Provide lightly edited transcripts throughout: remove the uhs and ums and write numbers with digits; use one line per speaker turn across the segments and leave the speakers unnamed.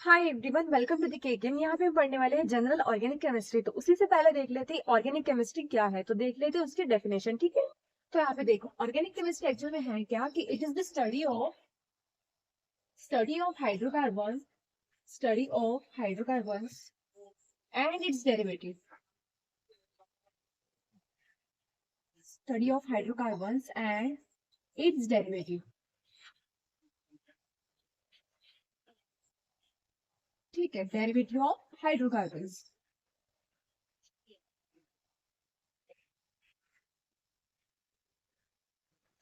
Hi everyone, welcome to the केकेन। यहाँ पे हम पढ़ने वाले हैं जनरल ऑर्गेनिक केमिस्ट्री। तो उसी से पहले देख लेते हैं ऑर्गेनिक केमिस्ट्री क्या है। तो देख लेते हैं उसकी डेफिनेशन, ठीक है। तो यहाँ पे देखो, ऑर्गेनिक केमिस्ट्री एक्चुअल में है क्या कि it is the study of hydrocarbons and it's derivative. Study of hydrocarbons and it's derivative, ठीक है। डेरिवेटिव ऑफ हाइड्रोकार्बन्स,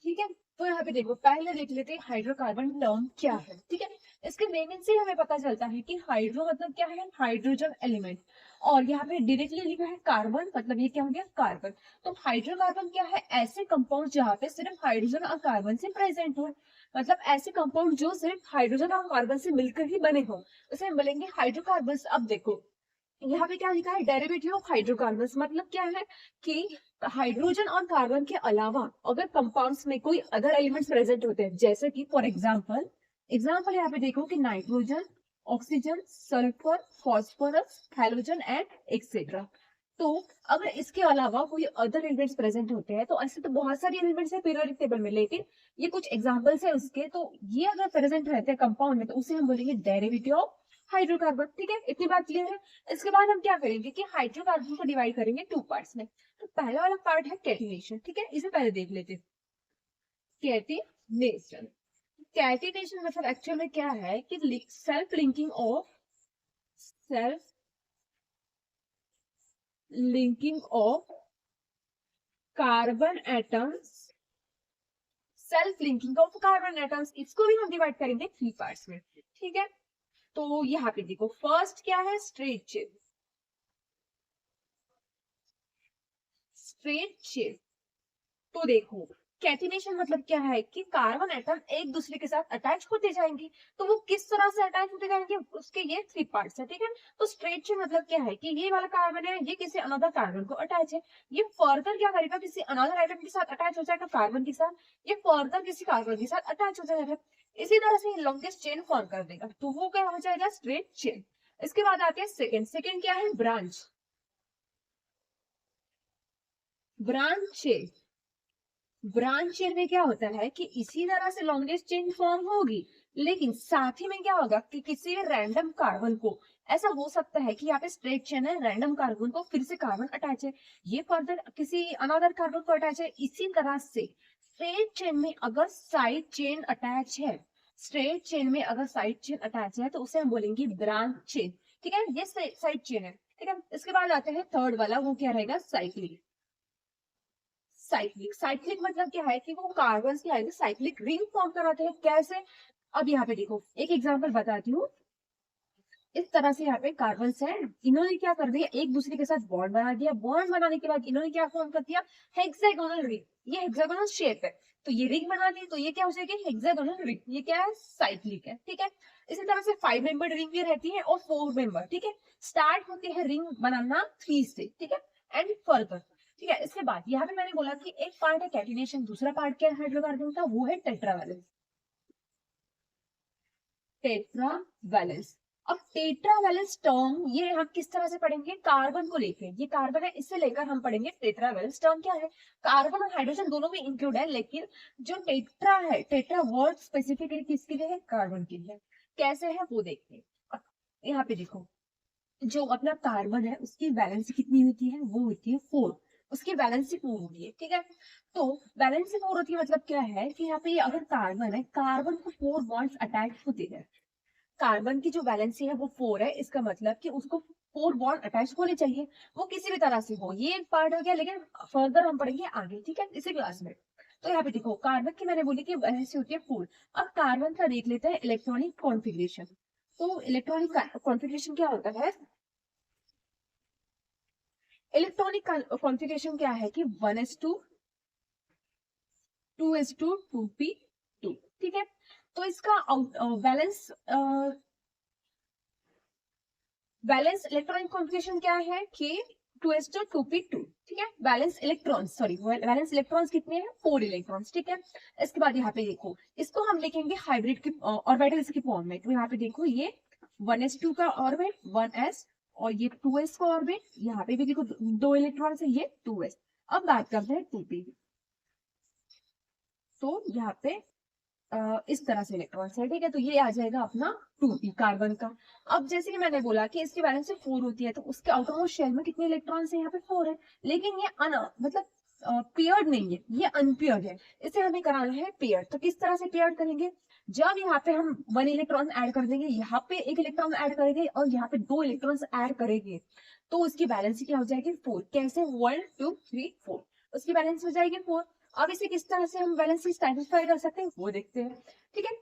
ठीक है। तो यहाँ पे देखो, पहले देख लेते हैं हाइड्रोकार्बन टर्म क्या है, ठीक है। इसके नेमिंग से हमें पता चलता है कि हाइड्रो मतलब क्या है, हाइड्रोजन एलिमेंट। और यहाँ पे डायरेक्टली लिखा है कार्बन, मतलब ये क्या हो गया, कार्बन। तो हाइड्रोकार्बन क्या है, ऐसे कंपाउंड जहाँ पे सिर्फ हाइड्रोजन और कार्बन से प्रेजेंट हो। मतलब ऐसे कंपाउंड जो सिर्फ हाइड्रोजन और कार्बन से मिलकर ही बने हो, उसे हम बोलेंगे हाइड्रोकार्बन। अब देखो यहाँ पे क्या लिखा है, डेरिवेटिव ऑफ हाइड्रोकार्बन, मतलब क्या है कि हाइड्रोजन और कार्बन के अलावा अगर कंपाउंड्स में कोई अदर एलिमेंट्स प्रेजेंट होते हैं, जैसे कि फॉर एग्जांपल यहाँ पे देखो कि nitrogen, oxygen, sulphur, phosphorus, halogen and etcetera. तो अगर इसके अलावा कोई अदर एलिमेंट्स प्रेजेंट होते हैं, तो ऐसे तो बहुत सारे एलिमेंट्स है पीरियोडिक टेबल में, लेकिन ये कुछ एग्जांपल्स है उसके। तो ये अगर प्रेजेंट रहते हैं कंपाउंड में, तो उसे हम बोलेंगे डेरिवेटिव ऑफ हाइड्रोकार्बन, ठीक है। इतनी बात क्लियर है। इसके बाद हम क्या करेंगे कि हाइड्रोकार्बन को डिवाइड करेंगे टू पार्ट्स में। तो पहला वाला पार्ट है कैटिनेशन, ठीक है। इसे पहले देख लेते हैं। कैटिनेशन, कैटिनेशन मतलब एक्चुअल में क्या है कि self linking of carbon atoms, इसको भी हम डिवाइड करेंगे थ्री पार्ट्स में, ठीक है। तो यहाँ पे देखो, फर्स्ट क्या है, स्ट्रेट चेन। तो देखो, कैटिनेशन मतलब क्या है कि कार्बन एटम एक दूसरे के साथ अटैच होते जाएंगे। तो वो किस तरह से अटैच होते जाएंगे, उसके ये थ्री पार्ट्स है, ठीक है। तो स्ट्रेट चेन मतलब क्या है कि ये वाला कार्बन है, ये किसी अनदर कार्बन को अटैच है। ये फर्दर क्या करेगा, किसी अनदर आइटम के साथ अटैच हो जाएगा कार्बन के साथ, ये फर्दर किसी कार्बन के साथ अटैच हो जाएगा। इसी तरह से लॉन्गेस्ट चेन फॉर्म कर देगा, तो वो क्या हो जाएगा, स्ट्रेट चेन। इसके बाद आते हैं सेकेंड क्या है, ब्रांच ब्रांच चेन में क्या होता है कि इसी तरह से लॉन्गेस्ट चेन फॉर्म होगी, लेकिन साथ ही में क्या होगा कि किसी रैंडम कार्बन को, ऐसा हो सकता है कि यहाँ पे स्ट्रेट चेन है, रैंडम कार्बन को फिर से कार्बन अटैच है, ये फर्दर किसी अनदर कार्बन को अटैच है। इसी तरह से स्ट्रेट चेन में अगर साइड चेन अटैच है, तो उसे हम बोलेंगे ब्रांच चेन, ठीक है। ये साइड चेन है, ठीक है। इसके बाद आते हैं थर्ड वाला, वो क्या रहेगा, साइक्लिक मतलब क्या है कि वो कार्बन की आगे साइक्लिक रिंग फॉर्म कराते हैं। कैसे, अब यहाँ पे देखो, एक एग्जांपल बताती हूँ। इस तरह से यहाँ पे कार्बन है, इन्होंने क्या कर दिया, एक दूसरे के साथ बॉन्ड बना दिया। बॉन्ड बनाने के बाद इन्होंने क्या फॉर्म कर दिया, हेक्सागोनल रिंग। ये हेक्सागोनल शेप है, तो ये रिंग बना दी, तो ये क्या हो जाएगी, हेक्सागोनल रिंग। ये क्या है, साइक्लिक है, ठीक है। इसी तरह से 5 मेंबर रिंग भी रहती है और 4 मेंबर, ठीक है। स्टार्ट होती है रिंग बनाना 3 से, ठीक है, एंड फर्दर, ठीक है। इसके बाद यहाँ पे मैंने बोला कि एक पार्ट है कैटिनेशन, दूसरा पार्ट क्या है हाइड्रोकार्बन का, वो है टेट्रावैलेंस। अब टेट्रावैलेंस टर्म ये हम किस तरह से पढ़ेंगे, कार्बन को लेके, ये कार्बन है, इससे लेकर हम पढ़ेंगे टेट्रावैलेंस टर्म क्या है। कार्बन और हाइड्रोजन दोनों में इंक्लूड है, लेकिन जो टेट्रा है, टेट्रा वर्ड स्पेसिफिकली किसके लिए है, कार्बन के लिए। कैसे है वो देखते हैं। अब यहाँ पे देखो, जो अपना कार्बन है उसकी वैलेंसी कितनी होती है, वो होती है 4। उसकी वैलेंसी 4 होती है, ठीक है। तो वैलेंसी 4 होती है मतलब क्या है कि यहाँ पे ये अगर कार्बन है, कार्बन को 4 बॉन्ड्स अटैच होते हैं। कार्बन की जो वैलेंसी है वो 4 है, इसका मतलब कि उसको 4 बॉन्ड अटैच होने चाहिए, वो किसी भी तरह से हो। ये एक पार्ट हो गया, लेकिन फर्दर हम पढ़ेंगे आगे, ठीक है, इसी क्लास में। तो यहाँ पे देखो, कार्बन की मैंने बोली कि वैलेंसी होती है 4। अब कार्बन का देख लेते हैं इलेक्ट्रॉनिक कॉन्फ़िगरेशन। तो इलेक्ट्रॉनिक कॉन्फ़िगरेशन क्या होता है, इलेक्ट्रॉनिक कॉन्फ़िगरेशन क्या है कि 1s2 2s2 2p2, ठीक है। तो इसका बैलेंस इलेक्ट्रॉनिक कॉन्फ़िगरेशन क्या है कि 2s2 2p2, ठीक है। बैलेंस इलेक्ट्रॉन्स कितने हैं, 4 इलेक्ट्रॉन्स, ठीक है। इसके बाद यहाँ पे देखो, इसको हम लिखेंगे हाइब्रिड की ऑर्बिटल्स की फॉर्म में। तो यहाँ पे देखो, ये 1s2 का ऑर्बिट 1s, और ये 2s का ऑर्बिट, यहाँ पे भी देखो 2 इलेक्ट्रॉन है, ये 2s। अब बात करते हैं 2p। तो यहाँ पे इस तरह से इलेक्ट्रॉन्स है, ठीक है। तो ये आ जाएगा अपना 2p कार्बन का। अब जैसे कि मैंने बोला कि इसकी वैलेंस से 4 होती है, तो उसके आउटरमोस्ट शेल में कितने इलेक्ट्रॉन्स है, यहाँ पे 4 है। लेकिन ये मतलब पेयर्ड नहीं है, ये अनपेयर्ड है। इसे हमें कराना है पेयर्ड। तो किस तरह से पेयर्ड करेंगे, जब यहाँ पे हम 1 इलेक्ट्रॉन ऐड कर देंगे, यहाँ पे 1 इलेक्ट्रॉन ऐड करेंगे, और यहाँ पे 2 इलेक्ट्रॉन्स ऐड करेंगे, तो उसकी बैलेंस क्या हो जाएगी 4। कैसे, 1 2 3 4, उसकी बैलेंस हो जाएगी 4। अब इसे किस तरह से हम बैलेंस सेटिस्फाई कर सकते हैं वो देखते हैं, ठीक है।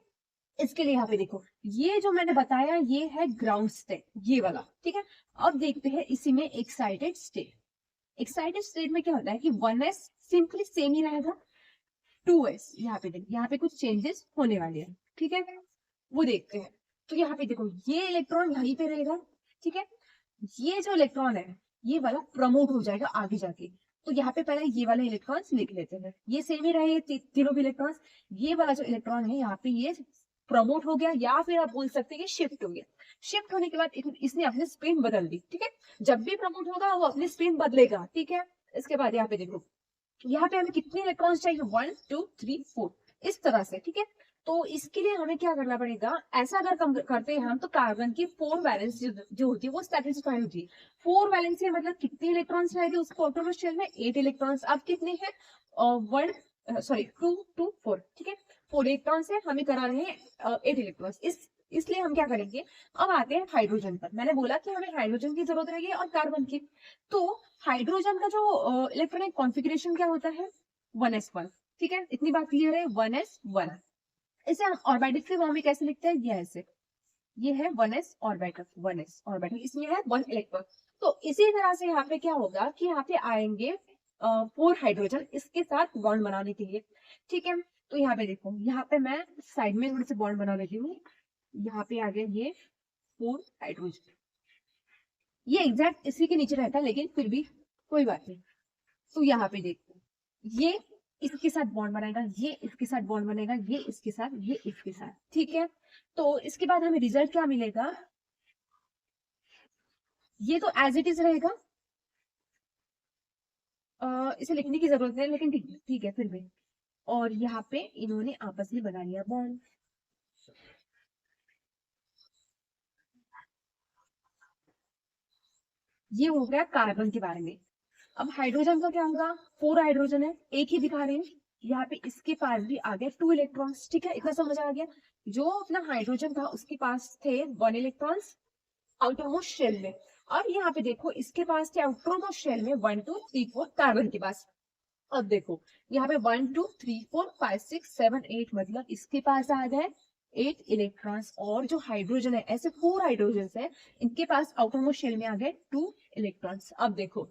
इसके लिए यहाँ पे देखो, ये जो मैंने बताया ये है ग्राउंड स्टेट, ये वाला, ठीक है। अब देखते हैं इसी में एक्साइटेड स्टेट। एक्साइटेड स्टेट में क्या होता है कि 1s सिंपली सेम ही रहेगा, 2s यहाँ पे देखो, यहाँ पे कुछ चेंजेस होने वाले हैं, ठीक है, वो देखते हैं। तो यहाँ पे देखो, ये इलेक्ट्रॉन यहीं पे रहेगा, ठीक है। ये जो इलेक्ट्रॉन है ये वाला प्रमोट हो जाएगा आगे जाके। तो यहाँ पे पहले ये वाले इलेक्ट्रॉन्स लिख लेते हैं, ये सेम ही रहे तीनों भी इलेक्ट्रॉन्स। ये वाला जो इलेक्ट्रॉन है यहाँ पे ये प्रमोट हो गया, या फिर आप बोल सकते हैं कि शिफ्ट हो गया। शिफ्ट होने के बाद इसने अपनी स्पिन बदल दी, ठीक है। जब भी प्रमोट होगा वो अपनी स्पिन बदलेगा, ठीक है। इसके बाद यहाँ पे देखो, यहाँ पे हमें कितने इलेक्ट्रॉन्स चाहिए, 1 2 3 4, इस तरह से, ठीक है। तो इसके लिए हमें क्या करना पड़ेगा, ऐसा अगर कम करते हैं हम, तो कार्बन की 4 वैलेंस जो होती है वो सेटिस्फाई होती है। 4 वैलेंस से मतलब कितने इलेक्ट्रॉन्स रहेंगे उसको ऑटोनोमस शेल में, 8 इलेक्ट्रॉन्स। अब कितने हैं, 2 2 4, ठीक है। 4 इलेक्ट्रॉन्स है, हमें करा रहे हैं 8 इलेक्ट्रॉन्स। इसलिए हम क्या करेंगे, अब आते हैं हाइड्रोजन पर। मैंने बोला कि हमें हाइड्रोजन की जरूरत रहेगी और कार्बन की। तो हाइड्रोजन का जो इलेक्ट्रॉनिक कॉन्फ़िगरेशन क्या होता है, 1s1, ठीक है। इतनी बात क्लियर है, 1s1। इसे हम ऑर्बिटल के फॉर्म में कैसे लिखते हैं, ये ऐसे, ये है 1s ऑर्बिटल, 1s ऑर्बिटल, इसमें है 1 इलेक्ट्रॉन। तो इसी तरह से यहाँ पे क्या होगा कि यहाँ पे आएंगे 4 हाइड्रोजन इसके साथ बॉन्ड बनाने के लिए, ठीक है। तो यहाँ पे देखो, यहाँ पे मैं साइड में थोड़े से बॉन्ड बना लेती हूँ। यहाँ पे आ गया ये 4 हाइड्रोजन, ये एग्जैक्ट इसी के नीचे रहता है, लेकिन फिर भी कोई बात नहीं। तो यहाँ पे देखो, ये इसके साथ बॉन्ड बनाएगा, ये इसके साथ बॉन्ड बनेगा, ये इसके साथ, ये इसके साथ, ठीक है। तो इसके बाद हमें रिजल्ट क्या मिलेगा, ये तो एज इट इज रहेगा, इसे लिखने की जरूरत नहीं, लेकिन ठीक ठीक है फिर भी। और यहाँ पे इन्होंने आपस में बना लिया बॉन्ड। ये हो गया कार्बन के बारे में। अब हाइड्रोजन का क्या होगा, 4 हाइड्रोजन है, एक ही दिखा रहे हैं। यहाँ पे इसके पास भी आ गया 2 इलेक्ट्रॉन्स, ठीक है। इतना समझ आ गया। जो अपना हाइड्रोजन था उसके पास थे 1 इलेक्ट्रॉन्स आउटरमोस्ट शेल में। अब यहाँ पे देखो, इसके पास थे आउटरमोस्ट शेल में 1 2 3 4 कार्बन के पास। अब देखो, यहाँ पे 1 2 3 4 5 6 7 8, मतलब इसके पास आ गए 8 इलेक्ट्रॉन्स। और जो हाइड्रोजन है, ऐसे 4 हाइड्रोजन है, इनके पास आउटरमोस्ट शेल में आ गए 2 इलेक्ट्रॉन्स। अब देखो,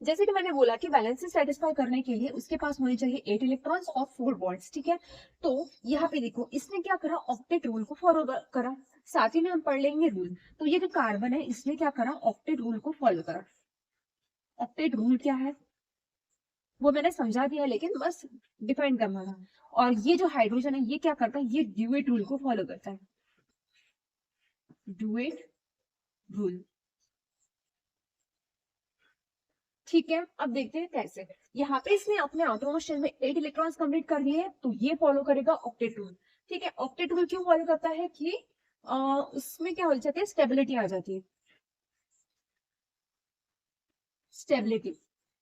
जैसे कि मैंने बोला कि बैलेंस से सेटिस्फाई करने के लिए उसके पास होने चाहिए 8 इलेक्ट्रॉन्स और 4 बॉन्ड्स, ठीक है। तो यहाँ पे देखो, इसने क्या करा, ऑक्टेट रूल को फॉलो करा। साथ ही में हम पढ़ लेंगे रूल। तो ये जो कार्बन है इसने क्या करा, ऑक्टेट रूल को फॉलो करा। ऑक्टेट रूल क्या है वो मैंने समझा दिया, लेकिन बस डिफाइन करना था। और ये जो हाइड्रोजन है ये क्या करता है, ये ड्यूएट रूल को फॉलो करता है, ड्यूएट रूल, ठीक है। अब देखते हैं कैसे। यहाँ पे इसने अपने आउटरमोस्ट शेल में 8 इलेक्ट्रॉन्स कंप्लीट कर लिए, तो ये फॉलो करेगा ऑक्टेट रूल, ठीक है। ऑक्टेट रूल क्यों फॉलो करता है कि उसमें क्या हो जाती है, स्टेबिलिटी आ जाती है, स्टेबिलिटी।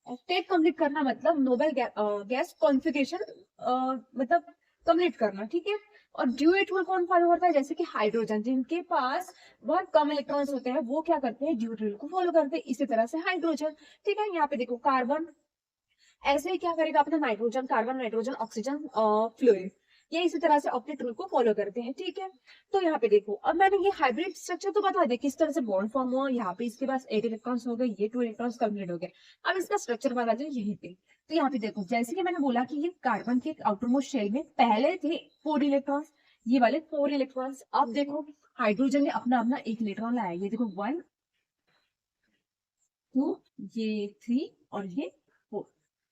ऑक्टेट कंप्लीट करना मतलब नोबल गैस कॉन्फ़िगरेशन मतलब कंप्लीट करना, ठीक है। और ड्यूएट रूल कौन फॉलो करता है, जैसे कि हाइड्रोजन जिनके पास बहुत कम इलेक्ट्रॉन्स होते हैं वो क्या करते हैं, ड्यूएट रूल को फॉलो करते हैं। इसी तरह से हाइड्रोजन, ठीक है। यहाँ पे देखो, कार्बन ऐसे ही क्या करेगा, अपना nitrogen, carbon, nitrogen, oxygen, fluorine, ये इसी तरह से ऑक्टेट रूल को फॉलो करते हैं, ठीक है। तो यहाँ पे देखो, अब मैंने ये हाइब्रिड स्ट्रक्चर तो बता दिया किस तरह से बॉन्ड फॉर्म हुआ। यहाँ पे इसके पास 8 इलेक्ट्रॉन्स हो गए, ये 2 इलेक्ट्रॉन्स कंप्लीट हो गए। अब इसका स्ट्रक्चर बता दो यहीं पे। तो यहाँ पे देखो, जैसे कि मैंने बोला कि ये कार्बन के आउटरमोस्ट शेल में पहले थे 4 इलेक्ट्रॉन्स, ये वाले 4 इलेक्ट्रॉन्स। अब देखो, हाइड्रोजन ने अपना अपना 1 इलेक्ट्रॉन लाया, ये देखो 1 2, ये 3 और ये 4।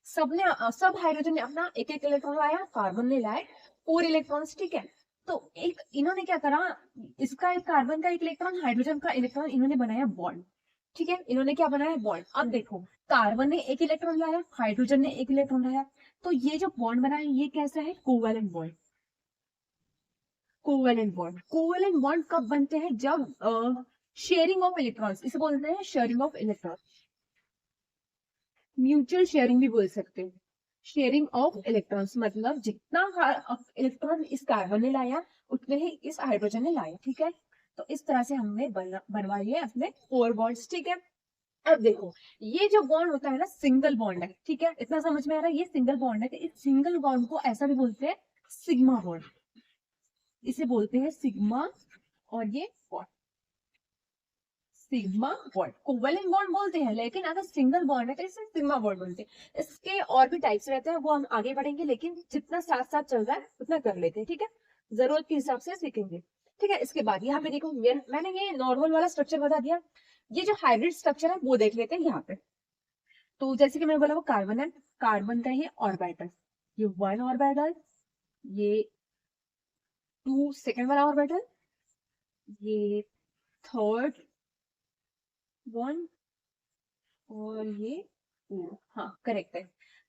सब हाइड्रोजन ने अपना एक एक इलेक्ट्रॉन लाया, कार्बन ने लाए 4 इलेक्ट्रॉन्स, ठीक है। तो एक इन्होंने क्या करा, इसका एक कार्बन का एक इलेक्ट्रॉन, हाइड्रोजन का इलेक्ट्रॉन, इन्होंने बनाया बॉन्ड। ठीक है, इन्होंने क्या बनाया, बॉन्ड। अब देखो, कार्बन ने एक इलेक्ट्रॉन लाया, हाइड्रोजन ने एक इलेक्ट्रॉन लाया, तो ये जो बॉन्ड बना है ये कैसा है, कोवैलेंट बॉन्ड। कोवैलेंट बॉन्ड कब बनते हैं, जब शेयरिंग ऑफ इलेक्ट्रॉन्स, इसे बोलते हैं sharing of electron, mutual sharing भी बोल सकते हैं। शेयरिंग ऑफ इलेक्ट्रॉन्स मतलब जितना इलेक्ट्रॉन इस कार्बन ने लाया उतने ही इस हाइड्रोजन ने लाया। ठीक है, तो इस तरह से हमने बनवाई है अपने 4 बॉन्ड्स। ठीक है, अब देखो, ये जो बॉन्ड होता है ना, सिंगल बॉन्ड है। ठीक है, इतना समझ में आ रहा है, ये सिंगल बॉन्ड है, तो इस सिंगल बॉन्ड को ऐसा भी बोलते हैं सिग्मा बॉन्ड, इसे बोलते हैं सिग्मा। और ये bond sigma bond, covalent bond बोलते हैं, लेकिन अगर सिंगल बॉन्ड है तो इसे सिग्मा बॉन्ड बोलते हैं। इसके और भी टाइप्स रहते हैं, वो हम आगे बढ़ेंगे, लेकिन जितना साथ साथ चल रहा है उतना कर लेते हैं। ठीक है, जरूरत के हिसाब से सीखेंगे। ठीक है, इसके बाद यहाँ पे देखो, मैंने ये नॉर्मल वाला स्ट्रक्चर बता दिया, ये जो हाइब्रिड स्ट्रक्चर है वो देख लेते हैं यहाँ पे। तो जैसे कि मैंने बोला, वो कार्बन है, कार्बन का ये ऑर्बिटल, ये 1 ऑर्बिटल, ये 2 सेकंड वाला ऑर्बिटल, ये थर्ड 1, और ये हाँ करेक्ट है।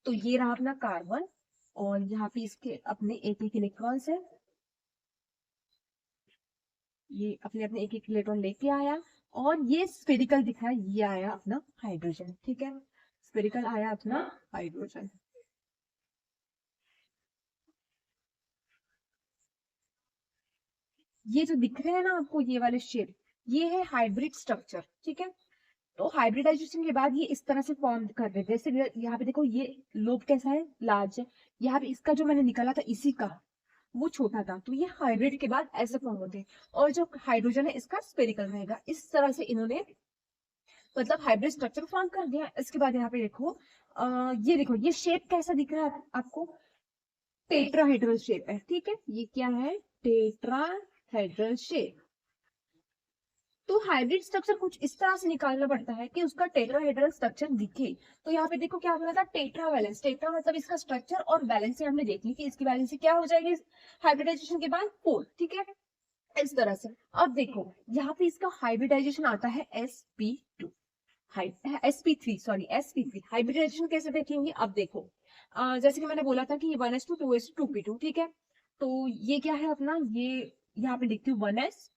तो ये रहा अपना कार्बन, और यहाँ पे इसके अपने एक एक इलेक्ट्रॉन्स है, ये अपने अपने एक एक इलेक्ट्रॉन लेके आया, और ये स्फेरिकल दिखा है, ये आया अपना हाइड्रोजन। ठीक है, स्फेरिकल आया अपना हाइड्रोजन। ये जो दिख रहे हैं ना आपको, ये वाले शेप, ये है हाइब्रिड स्ट्रक्चर। ठीक है, तो हाइब्रिडाइजेशन के बाद ये इस तरह से फॉर्म कर देते हैं। जैसे यहाँ पे देखो, ये लोब कैसा है, लार्ज है, यहाँ पे इसका जो मैंने निकाला था इसी का, वो छोटा था, तो ये हाइब्रिड के बाद ऐसे फॉर्म होते हैं। और जो हाइड्रोजन है इसका स्पेरिकल रहेगा। इस तरह से इन्होंने मतलब हाइब्रिड स्ट्रक्चर फॉर्म कर दिया। इसके बाद यहाँ पे देखो, ये देखो, ये शेप कैसा दिख रहा है आपको, टेट्राहेड्रल शेप है। ठीक है, ये क्या है, टेट्राहेड्रल शेप। तो हाइब्रिड स्ट्रक्चर कुछ इस तरह से निकालना पड़ता है कि उसका टेट्राहेड्रल स्ट्रक्चर दिखे। तो यहाँ पे देखो क्या बोला था, टेट्रा वैलेंस, टेट्रा मतलब इसका स्ट्रक्चर, और वैलेंसी हमने देख ली कि इसकी वैलेंसी क्या हो जाएगी हाइब्रिडाइजेशन के बाद, 4। ठीक है, इस तरह से। अब देखो, यहाँ पे इसका हाइब्रिडाइजेशन आता है sp2, sp3, sorry sp3। Hybridisation कैसे देखेंगे, अब देखो, जैसे कि मैंने बोला था कि ये 1s2 2s2 2p2। ठीक है, तो ये क्या है अपना, ये यहाँ पे देखती हूँ 1s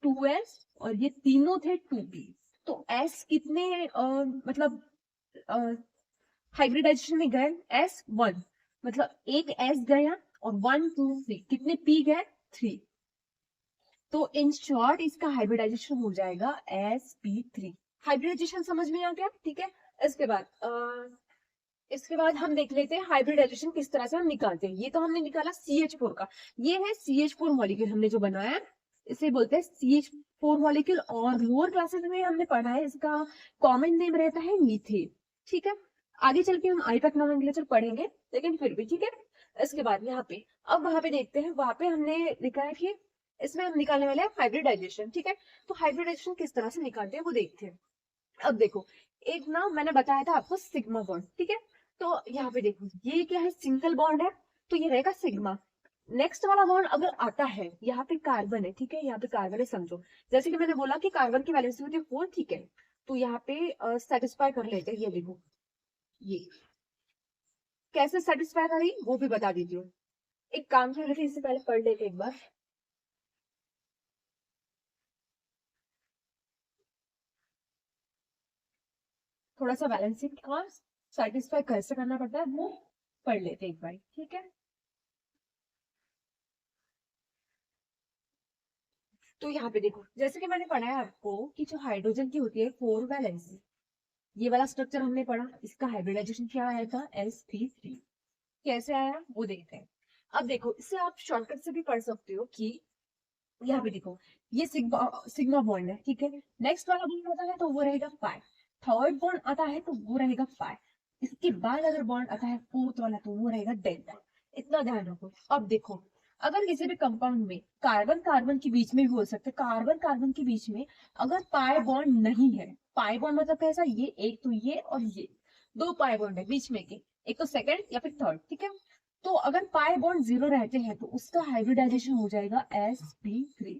2s, और ये तीनों थे 2p। तो s कितने मतलब हाइब्रिडाइजेशन में गए, s1, मतलब एक s गया, और 1 2 3 कितने p गए, 3। तो इन शॉर्ट इसका हाइब्रिडाइजेशन हो जाएगा sp3। हाइब्रिडाइजेशन समझ में आ गया। ठीक है, इसके बाद हम देख लेते हैं हाइब्रिडाइजेशन किस तरह से हम निकालते हैं। ये तो हमने निकाला CH4 का, ये है CH4 मॉलिक्यूल हमने जो बनाया है, इसे बोलते हैं CH4 मॉलिक्यूल, और लोअर क्लासेस में हमने पढ़ा है इसका कॉमन नेम रहता है मीथेन। ठीक है, आगे चल के हम आईपैक नोमेनक्लेचर पढ़ेंगे, लेकिन फिर भी ठीक है। इसके बाद यहाँ पे, अब वहां पे देखते हैं, वहां पे हमने लिखा है कि इसमें हम निकालने वाले हैं हाइब्रिडाइजेशन। ठीक है, तो हाइब्रिडाइजेशन किस तरह से निकालते हैं वो देखते हैं। अब देखो, एक ना मैंने बताया था आपको सिग्मा बॉन्ड। ठीक है, तो यहाँ पे देखो, ये क्या है, सिंगल बॉन्ड है, तो ये रहेगा सिग्मा। नेक्स्ट वाला बॉन्ड अगर आता है, यहाँ पे कार्बन है। ठीक है, यहाँ पे कार्बन है समझो, जैसे कि मैंने बोला कि कार्बन की वैलेंसी होती है 4। ठीक है, तो यहाँ पे सेटिस्फाई कर लेते हैं। ये देखो, ये कैसे सेटिस्फाई करी वो भी बता दीजिए। एक काम कर रहे थे, इससे पहले पढ़ लेते एक बार। थोड़ा सा बैलेंसिंग का सेटिस्फाई कैसे करना पड़ता है वो पढ़ लेते एक बार। ठीक है, तो यहाँ पे देखो, जैसे कि मैंने पढ़ा है आपको कि जो हाइड्रोजन की होती है 4 वैलेंसी, ये वाला स्ट्रक्चर हमने पढ़ा, इसका हाइब्रिडाइजेशन क्या आया था, sp3। कैसे आया वो देखते हैं। अब देखो, इससे आप शॉर्टकट से भी पढ़ सकते हो कि यहाँ पे देखो, ये सिग्मा सिग्मा बॉन्ड है। ठीक है, नेक्स्ट वाला बॉन्ड आता है तो वो रहेगा 5, थर्ड बॉन्ड आता है तो वो रहेगा 5, इसके बाद अगर बॉन्ड आता है फोर्थ वाला तो वो रहेगा डेल्टा। इतना ध्यान रखो। अब देखो, अगर किसी भी कंपाउंड में कार्बन कार्बन के बीच में भी बोल सकते हैं, कार्बन कार्बन के बीच में अगर पाई बॉन्ड नहीं है, पाई बॉन्ड मतलब कैसा, ये एक तो ये और ये दो पाई बॉन्ड है बीच में के, एक तो सेकंड या फिर थर्ड। ठीक है, तो अगर पाई बॉन्ड 0 रहते हैं तो उसका हाइब्रिडाइजेशन हो जाएगा sp3।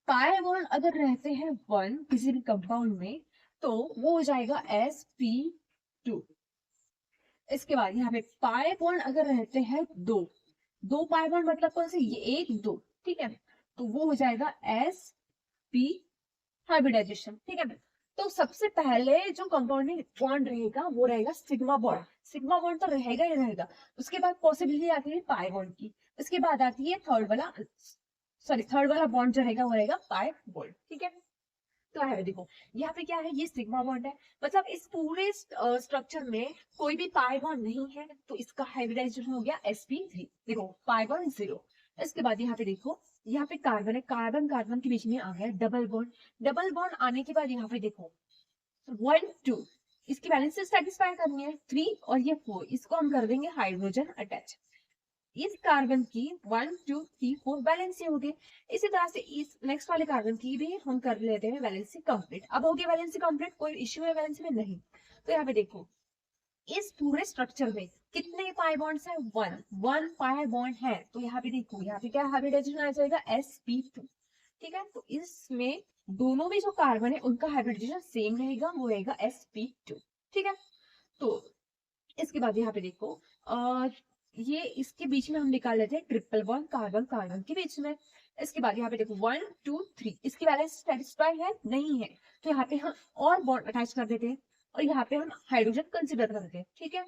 पाई बॉन्ड अगर रहते हैं 1 किसी भी कंपाउंड में तो वो हो जाएगा sp2। इसके बाद यहाँ पे पाई बॉन्ड अगर रहते हैं दो पाई बॉन्ड मतलब कौन से, ये एक दो, ठीक है, तो वो हो जाएगा sp हाइब्रिडाइजेशन, ठीक है। तो सबसे पहले जो कंपाउंड में बॉन्ड रहेगा वो रहेगा सिग्मा बॉन्ड। सिग्मा बॉन्ड तो रहेगा ही रहेगा। उसके बाद पॉसिबिलिटी आती है पाई बॉन्ड की। इसके बाद आती है थर्ड वाला बॉन्ड जो रहेगा वो रहेगा पाई बॉन्ड, ठीक है। तो है देखो यहाँ पे क्या है, ये सिग्मा बॉन्ड है, मतलब इस पूरे स्ट्रक्चर में कोई भी पाई बॉन्ड नहीं है, तो इसका हाइब्रिडाइजेशन हो गया sp3। देखो पाई बॉन्ड 0। इसके बाद यहाँ पे देखो, यहाँ पे कार्बन है, कार्बन कार्बन के बीच में आ गया डबल बॉन्ड। डबल बॉन्ड आने के बाद यहाँ पे देखो 1 2, इसकी वैलेंस सेटिस्फाई करनी है 3 और ये 4, इसको हम कर देंगे हाइड्रोजन अटैच। इस कार्बन की 1 2 3 4 वैलेंसी हो गई। इसी तरह से इस नेक्स्ट वाले कार्बन की भी हम कर लेते हैं वैलेंसी कंप्लीट। अब हो गई वैलेंसी कंप्लीट, कोई इश्यू है वैलेंसी में नहीं। तो यहाँ पे देखो इस पूरे स्ट्रक्चर में कितने पाई बॉन्ड्स है, वन पाई बॉन्ड है। तो यहाँ पे देखो, यहाँ पे क्या हाइब्रिडाइजेशन आ जाएगा sp2, ठीक है। तो इसमें दोनों में जो कार्बन है उनका हाइब्रिडाइजेशन सेम रहेगा, वो रहेगा sp2, ठीक है। तो इसके बाद यहाँ पे देखो ये इसके बीच में हम निकाल लेते हैं ट्रिपल बॉन्ड कार्बन कार्बन के बीच में। इसके बाद यहाँ पे देखो 1 2 3, इसकी वैलेंस सेटिस्फाई है नहीं है, तो यहाँ पे हम और बॉन्ड अटैच कर देते हैं और यहाँ पे हम हाइड्रोजन कंसिडर करते हैं, ठीक है।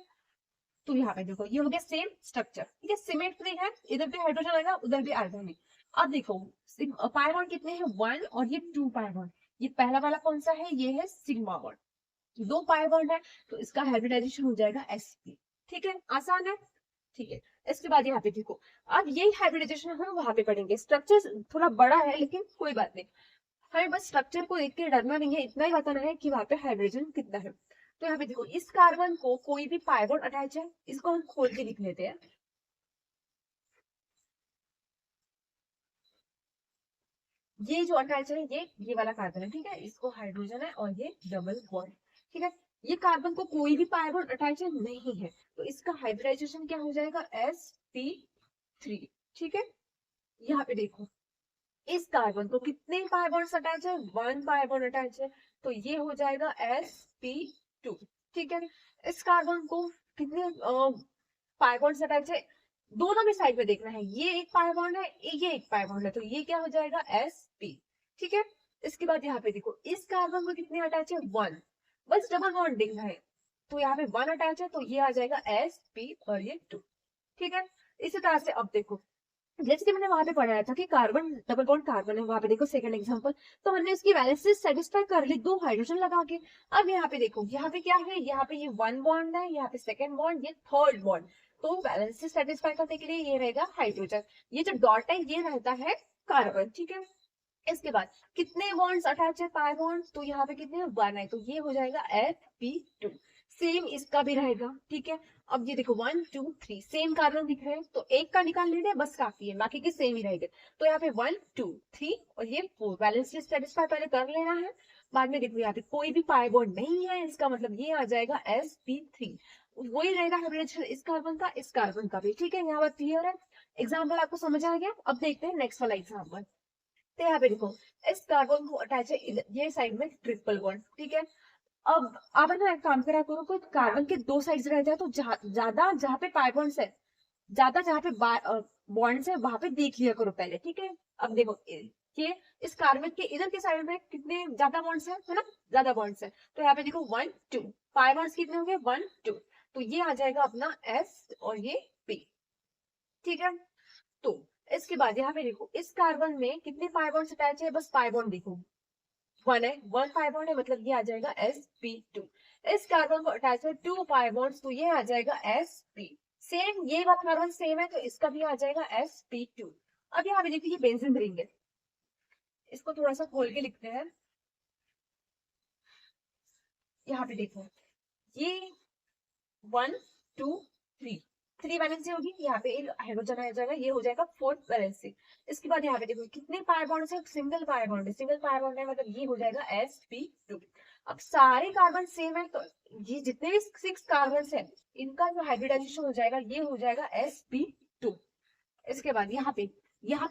तो यहाँ पे देखो ये हो गया सेम स्ट्रक्चर, ठीक है, सिमेट्री है, इधर भी हाइड्रोजन आएगा उधर भी आर्गोनिक। अब देखो पाई बॉन्ड कितने हैं, 1 और ये 2 पाई बॉन्ड। ये पहला वाला कौन सा है, ये है सिग्मा बॉन्ड। 2 पाई बॉन्ड है तो इसका हाइब्रिडाइजेशन हो जाएगा sp, ठीक है, आसान है, ठीक है। इसके बाद यहाँ पे देखो, अब यही हाइब्रिडाइजेशन हम वहां पे पढ़ेंगे। स्ट्रक्चर थोड़ा बड़ा है लेकिन कोई बात नहीं, हमें बस स्ट्रक्चर को देख के डरना नहीं है, इतना ही बताना है कि वहां पे हाइड्रोजन कितना है। तो यहाँ पे देखो इस कार्बन को कोई भी पाई बॉन्ड अटैच है, इसको हम खोल के लिख लेते हैं। ये जो अटैच है ये वाला कार्बन है, ठीक है, इसको हाइड्रोजन है और ये डबल बॉन्ड, ठीक है। ये कार्बन को कोई भी पाई बॉन्ड अटैच नहीं है, तो इसका हाइब्रिडाइजेशन क्या हो जाएगा sp3, ठीक है। यहाँ पे देखो इस कार्बन को कितने पाई बॉन्ड्स अटैच है, 1 पाई बॉन्ड अटैच है, तो ये हो जाएगा sp2, ठीक है। इस कार्बन को कितने पाई बॉन्ड्स अटैच है, दोनों भी साइड में देखना है, ये एक पाई बॉन्ड है ये एक पाई बॉन्ड है, तो ये क्या हो जाएगा sp, ठीक है। इसके बाद यहाँ पे देखो इस कार्बन को कितने अटैच है, 1, बस डबल बॉन्ड देखना है, तो यहाँ पे 1 अटैच है तो ये आ जाएगा sp और ये 2, ठीक है। इसी तरह से अब देखो जैसे कि मैंने वहां पे पढ़ाया था कि कार्बन डबल बॉन्ड कार्बन है, वहां पे देखो सेकंड एग्जांपल, तो हमने उसकी वैलेंसी सेटिस्फाई कर ली 2 हाइड्रोजन लगा के। अब यहाँ पे देखो यहाँ पे क्या है, यहाँ पे ये 1 बॉन्ड है, यहाँ पे सेकंड बॉन्ड, ये थर्ड बॉन्ड, तो वैलेंसी सेटिस्फाई करने के लिए ये रहेगा हाइड्रोजन। ये जो डॉट है ये रहता है कार्बन, ठीक है। इसके बाद कितने बॉन्ड्स अटैच है पाई बॉन्ड, तो यहाँ पे कितने 1 है, तो ये हो जाएगा sp2। सेम इसका भी रहेगा, ठीक है। अब ये देखो 1 2 3 सेम कार्बन दिख रहे हैं, तो एक का निकाल लेते हैं बस काफी है, बाकी के सेम ही रहेंगे। तो यहाँ पे 1 2 3 और ये 4 बैलेंस सेटिस्फाई पहले कर लेना है, बाद में देखो यहाँ पे कोई भी पाई बॉन्ड नहीं है, इसका मतलब ये आ जाएगा sp3। वही रहेगा हाइब्रिडेशन इस कार्बन का इस कार्बन का भी, ठीक है। यहाँ बात क्लियर है, एग्जाम्पल आपको समझ आ गया। अब देखते हैं नेक्स्ट वाला एग्जाम्पल। तो यहाँ पे देखो इस कार्बन को अटैच है ये साइड में ट्रिपल बॉन्ड, ठीक है। अब आप है ना एक काम करा करो, कोई कार्बन के 2 साइड्स रहते हैं तो ज्यादा जहाँ पे पाई बॉन्ड्स है, ज्यादा जहाँ पे बॉन्ड्स है वहां पे देख लिया करो पहले, ठीक है। अब देखो ये इस कार्बन के इधर के साइड में कितने ज्यादा बॉन्ड्स है ना, ज्यादा बॉन्ड्स है, तो यहाँ पे देखो 1 2 पाई बॉन्ड्स कितने होंगे 1 2, तो ये आ जाएगा अपना s और ये p, ठीक है। तो इसके बाद यहाँ पे देखो इस कार्बन में कितने पाई बॉन्ड्स अटैच है, बस पाई बॉन्ड देखो 1 है, 1 पाई बॉन्ड है, मतलब ये आ जाएगा sp2। इस कार्बन को अटैच है 2 पाई बॉन्ड्स, तो ये आ जाएगा sp। सेम ये वाला कार्बन सेम है तो इसका भी आ जाएगा sp2। अब यहाँ पे देखिए ये बेंजीन रिंग है, इसको थोड़ा सा खोल के लिखते हैं। यहाँ पे देखो ये 1 2 3 3 वैलेंसी होगी, यहाँ पे एक हाइड्रोजन आ जाएगा, ये हो जाएगा 4th वैलेंसी। इसके बाद यहाँ पे देखो कितने पाई बॉन्ड है, सिंगल पाई बॉन्ड है, सिंगल पाई बॉन्ड है मतलब ये हो जाएगा sp2। अब सारे कार्बन सेम है, तो ये जितने भी 6 कार्बन है इनका जो हाइब्रिडाइजेशन हो जाएगा ये हो जाएगा sp2। इसके बाद यहाँ पे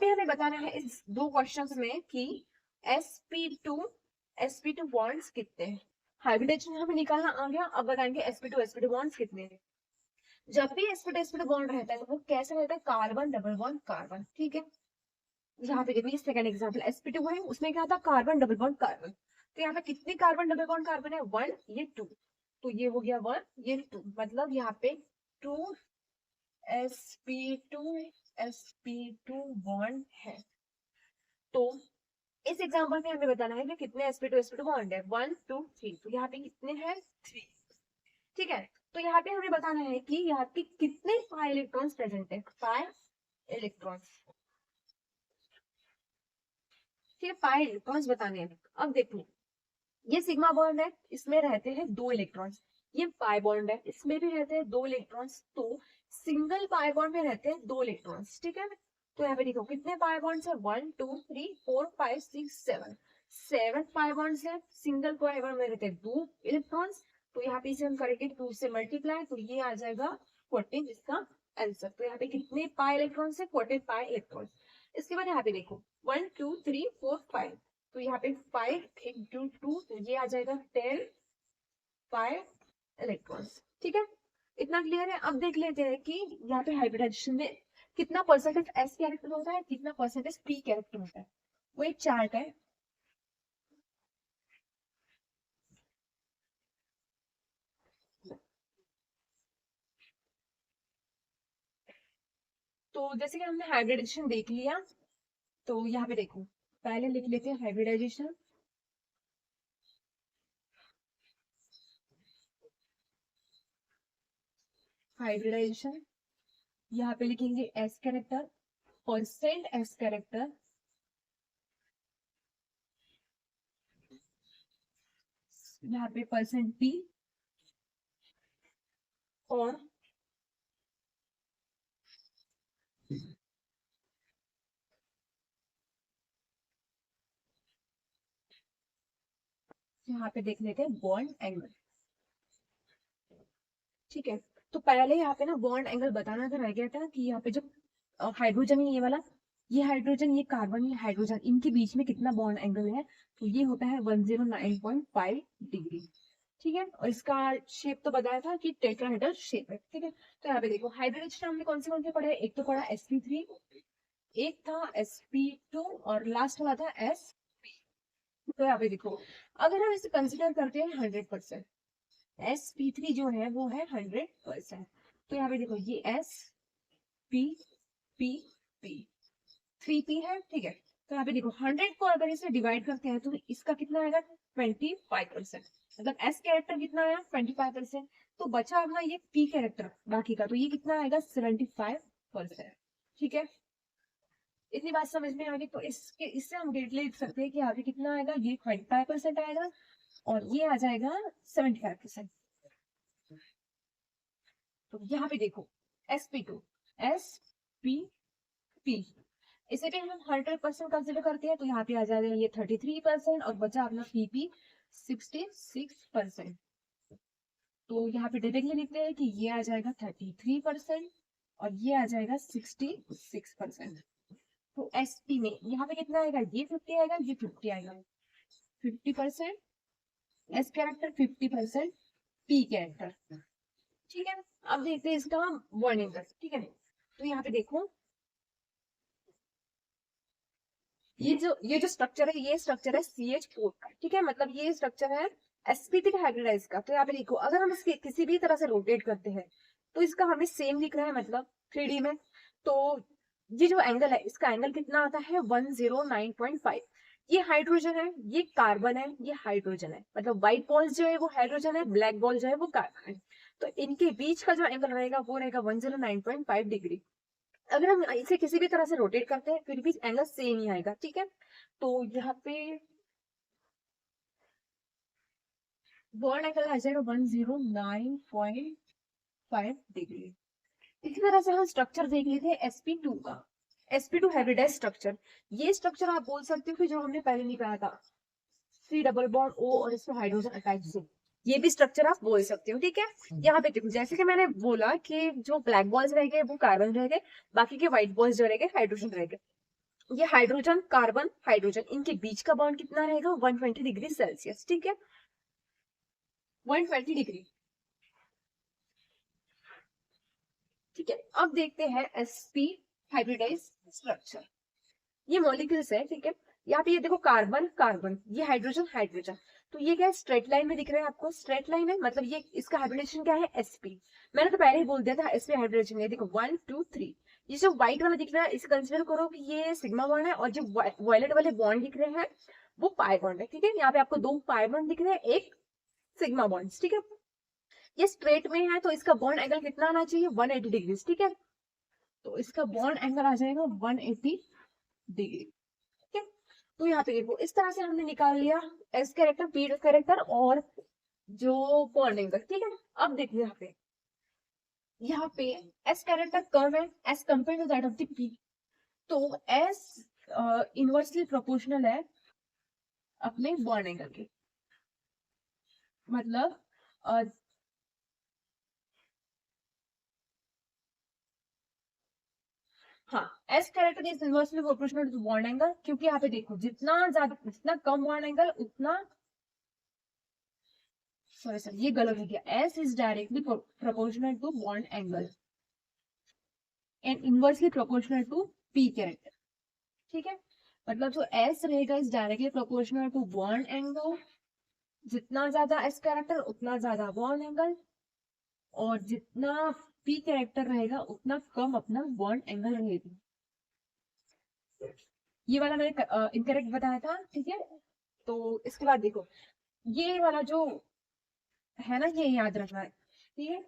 हमें बताना है इस दो क्वेश्चंस में कि sp2 बॉन्ड्स कितने हैं। हाइब्रिडाइजेशन हमें निकालना आ गया, अब बताएंगे sp2 बॉन्ड्स कितने हैं। जब भी sp2 बॉन्ड रहता है तो वो कैसा रहता है, कार्बन डबल बॉन्ड कार्बन, ठीक है। यहाँ पे देखिए सेकंड एग्जांपल sp2 है, उसमें क्या था, कार्बन डबल बॉन्ड कार्बन। तो यहाँ पे कितने कार्बन डबल बॉन्ड कार्बन है, 1, ये 2, तो ये हो गया 1, ये 2, मतलब यहाँ पे 2 sp2 बॉन्ड है। तो इस एग्जांपल में हमें बताना है कि कितने sp2 बॉन्ड है, 1 2 3, तो यहाँ पे कितने हैं, 3, ठीक है। तो यहाँ पे हमें बताना है कि यहाँ पे कितने पाई इलेक्ट्रॉन्स प्रेजेंट है, पाई इलेक्ट्रॉन्स, ठीक है, पाई इलेक्ट्रॉन्स बताने हैं। अब देखो ये सिग्मा बॉन्ड है, इसमें रहते हैं 2 इलेक्ट्रॉन्स, ये पाई बॉन्ड है, इसमें भी रहते हैं 2 इलेक्ट्रॉन्स, तो सिंगल पाई बॉन्ड में रहते हैं 2 इलेक्ट्रॉन्स, ठीक है। तो यहाँ पे देखो कितने पाई बॉन्ड्स है, 1 2 3 4 5 6 7, 7 पाई बॉन्ड्स है, सिंगल पाई बॉन्ड में रहते हैं 2 इलेक्ट्रॉन्स। तो यहाँ पे इसे हम करेंगे 2 से मल्टीप्लाई, तो ये आ जाएगा 14 इसका आंसर। तो यहाँ पे कितने पाई इलेक्ट्रॉन्स है, 14 पाई इलेक्ट्रॉन्स। इसके बाद यहाँ पे देखो 1 2 3 4 5, तो यहाँ पे 5 इंटू 2, तो ये आ जाएगा 10 पाई इलेक्ट्रॉन्स, ठीक है। इतना क्लियर है। अब देख लेते हैं कि यहाँ पे हाइब्रिडाइजेशन में कितना परसेंटेज एस कैरेक्टर होता है, कितना परसेंटेज पी कैरेक्टर होता है। वो एक चार्ट है, तो जैसे कि हमने हाइब्रिडाइजेशन देख लिया, तो यहाँ पे देखो पहले लिख लेते हैं हाइब्रिडाइजेशन। हाइब्रिडाइजेशन यहाँ पे लिखेंगे S character, percent S character, यहाँ पे परसेंट पी, और यहाँ पे देख लेते हैं बॉन्ड एंगल, ठीक है। तो पहले यहाँ पे ना बॉन्ड एंगल बताना तो रह गया था कि यहाँ पे जो हाइड्रोजन है ये वाला, ये हाइड्रोजन ये कार्बन ये हाइड्रोजन, इनके बीच में कितना बॉन्ड एंगल है, तो ये होता है 109.5 डिग्री, ठीक है। और इसका शेप तो बताया था कि टेट्राहेड्रल शेप है, ठीक है। तो यहाँ पे देखो हाइब्रिडाइजेशन हमने कौन से पढ़े, एक तो पढ़ा sp3, एक था sp2, और लास्ट वाला था sp। तो यहाँ पे देखो अगर हम इसे कंसिडर करते हैं 100%, sp3 जो है वो है 100%, तो यहाँ पे देखो ये s p p p 3p है, ठीक है। तो यहाँ पे देखो 100 को अगर इसे डिवाइड करते हैं तो इसका कितना आएगा, 25%, मतलब s कैरेक्टर कितना आया, 25%। तो बचा अपना ये p कैरेक्टर बाकी का, तो ये कितना आएगा, 75%, ठीक है। इतनी बात समझ में आ गई, तो इसके इससे हम डायरेक्टली लिख सकते हैं कि आगे कितना आएगा, ये 25% आएगा और ये आ जाएगा 75%। तो यहाँ पे देखो sp2 spp, इसे भी हम 100% कंसिडर करते हैं, तो यहाँ पे आ जाएगा ये 33% और बचा अपना pp 66%। तो यहाँ पे डायरेक्टली लिखते हैं कि ये आ जाएगा 33% और ये आ जाएगा 66%। तो sp में यहाँ पे कितना आएगा, ये 50 आएगा, ये 50 आएगा, 50% एस कैरेक्टर, 50% पी कैरेक्टर, ठीक है। अब देखते हैं इसका बॉन्ड एंगल, ठीक है। तो यहाँ पे देखो ये जो स्ट्रक्चर है, ये स्ट्रक्चर है CH4 का, ठीक है, मतलब ये स्ट्रक्चर है sp3 हाइब्रिडाइज का। तो यहाँ पे देखो अगर हम इसके किसी भी तरह से रोटेट करते हैं तो इसका हमें सेम दिख रहा है, मतलब 3D में। तो ये जो एंगल है इसका एंगल कितना आता है, 109.5। ये हाइड्रोजन है, ये कार्बन है, ये हाइड्रोजन है, मतलब व्हाइट बॉल जो है वो हाइड्रोजन है, ब्लैक बॉल जो है वो कार्बन है। तो इनके बीच का जो एंगल रहेगा वो रहेगा 109.5 डिग्री। अगर हम इसे किसी भी तरह से रोटेट करते हैं फिर भी एंगल सेम ही आएगा, ठीक है। तो यहाँ पे बॉन्ड एंगल आ जाएगा 109.5 डिग्री। इसी तरह से हम स्ट्रक्चर देख लेते हैं sp2 का, sp2 हाइब्रिडाइज स्ट्रक्चर। ये स्ट्रक्चर आप बोल सकते हो कि जो हमने पहले निकाला था, C डबल बॉन्ड O और इसमें हाइड्रोजन अटैच से, ये भी स्ट्रक्चर आप बोल सकते हो, ठीक है। यहाँ पे देखो जैसे कि मैंने बोला कि जो ब्लैक बॉल्स रह गए वो कार्बन रह गए, बाकी के व्हाइट बॉल्स जो रह गए हाइड्रोजन रह गए। ये हाइड्रोजन कार्बन हाइड्रोजन इनके बीच का बॉन्ड कितना रहेगा 120 डिग्री सेल्सियस, ठीक है, 120 डिग्री, ठीक है। अब देखते हैं sp हाइब्रिडाइज स्ट्रक्चर। ये मॉलिक्यूल्स है, ठीक है। यहाँ पे ये देखो कार्बन कार्बन, ये हाइड्रोजन हाइड्रोजन, तो ये क्या है स्ट्रेट लाइन में दिख रहा है आपको, स्ट्रेट लाइन है मतलब ये इसका हाइब्रिडेशन क्या है sp। मैंने तो पहले ही बोल दिया था sp हाइब्रिडेशन, ये देखो 1 2 3। ये जो व्हाइट वाला दिख रहा है इसे कंसिडर करो कि ये सिग्मा बॉन्ड है, और जो वायलेट वाले बॉन्ड दिख रहे हैं वो पाई बॉन्ड है, ठीक है। यहाँ पे आपको 2 पाई बॉन्ड दिख रहे हैं, एक सिग्मा बॉन्ड, ठीक है। ये स्ट्रेट में है तो इसका बॉन्ड एंगल कितना आना चाहिए 180 डिग्री, ठीक है। तो इसका बॉन्ड एंगल आ जाएगा 180 डिग्री, ठीक है। तो यहाँ पे देखो इस तरह से हमने निकाल लिया एस कैरेक्टर पी कैरेक्टर और जो बॉन्ड एंगल, ठीक है। अब देखिए यहाँ पे एस कैरेक्टर कम है S compare to that of the P, तो एस इनवर्सली प्रोपोर्शनल है अपने बॉन्ड एंगल के, मतलब हाँ S character is inversely proportional to bond angle, क्योंकि यहाँ पे देखो जितना कम बॉन्ड एंगल उतना, सॉरी सर ये गलत हो गया, S is directly proportional to bond angle and inversely proportional to P character, ठीक है। मतलब जो एस रहेगा is directly proportional to bond angle, जितना ज्यादा एस कैरेक्टर उतना ज्यादा बॉन्ड एंगल, और जितना पी कैरेक्टर रहेगा उतना कम अपना बॉन्ड एंगल रहेगा। ये वाला मैंने इनकरेक्ट बताया था, ठीक है। तो इसके बाद देखो ये वाला जो है ना ये याद रखना है, ठीक है।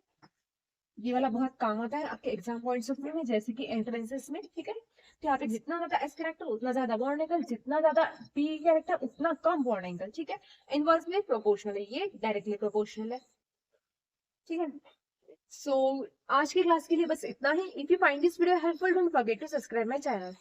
ये वाला बहुत काम आता है आपके एग्जाम पॉइंट्स ऑफ व्यू में, जैसे कि एंट्रेंसेस में, ठीक है। तो यहाँ पे जितना ज्यादा एस कैरेक्टर उतना ज्यादा बॉन्ड एंगल, जितना ज्यादा पी कैरेक्टर उतना कम बॉन्ड एंगल, ठीक है। इनवर्सली प्रोपोर्शनल है, ये डायरेक्टली प्रोपोर्शनल है, ठीक है। सो आज की क्लास के लिए बस इतना ही। If you find this video helpful don't forget to subscribe my channel.